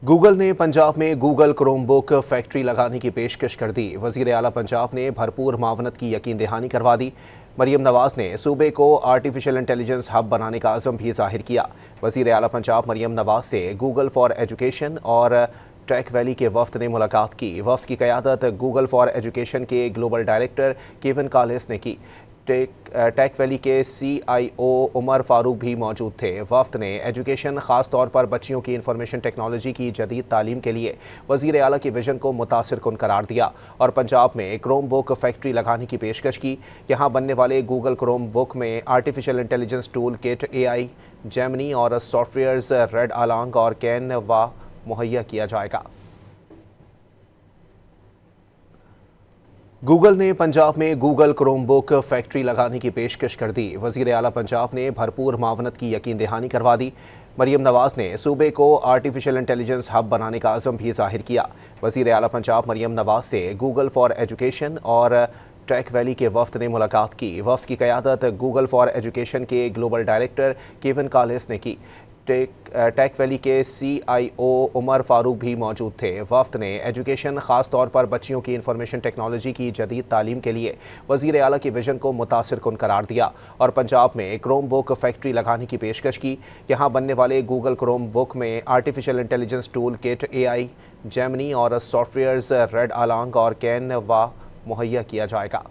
Google ने पंजाब में Google Chromebook factory लगाने की पेशकश कर दी। वज़ीर आला पंजाब ने भरपूर मावनत की यकीन दहानी करवा दी। मरियम नवाज ने सूबे को आर्टिफिशियल इंटेलिजेंस हब बनाने का अज़म भी जाहिर किया। वज़ीर आला पंजाब मरियम नवाज से गूगल फॉर एजुकेशन और टेक वैली के वफ्द ने मुलाकात की। वफ्द की क़यादत गूगल फॉर एजुकेशन के ग्लोबल डायरेक्टर केविन कॉलिंस ने की। टेक वैली के CIO उमर फारूक भी मौजूद थे। वफ्द ने एजुकेशन ख़ास तौर पर बच्चियों की इंफॉर्मेशन टेक्नोलॉजी की जदीद तालीम के लिए वज़ीर आला के विजन को मुतासिर कुन करार दिया और पंजाब में क्रोम बुक फैक्ट्री लगाने की पेशकश की। यहाँ बनने वाले गूगल क्रोम बुक में artificial intelligence tool kit, AI, Gemini और सॉफ्टवेयर्स रेड अलांग और कैनवा मुहैया किया जाएगा। गूगल ने पंजाब में गूगल क्रोमबुक फैक्ट्री लगाने की पेशकश कर दी। वज़ीर आला पंजाब ने भरपूर मावनत की यकीन दहानी करवा दी। मरियम नवाज ने सूबे को आर्टिफिशियल इंटेलिजेंस हब बनाने का अज़म भी जाहिर किया। वज़ीर आला पंजाब मरियम नवाज से गूगल फॉर एजुकेशन और टेक वैली के वफ्द ने मुलाकात की। वफ्द की क़यादत गूगल फॉर एजुकेशन के ग्लोबल डायरेक्टर केविन कॉलिंस ने की। टेक वैली के CIO उमर फारूक भी मौजूद थे। वफ्द ने एजुकेशन ख़ास तौर पर बच्चियों की इंफॉर्मेशन टेक्नोलॉजी की जदीद तालीम के लिए वज़ीर आला के विजन को मुतासिर कुन करार दिया और पंजाब में क्रोम बुक फैक्ट्री लगाने की पेशकश की। यहाँ बनने वाले गूगल क्रोम बुक में artificial intelligence tool kit, AI, Gemini और सॉफ्टवेयर्स रेड अलांग और कैनवा मुहैया किया जाएगा।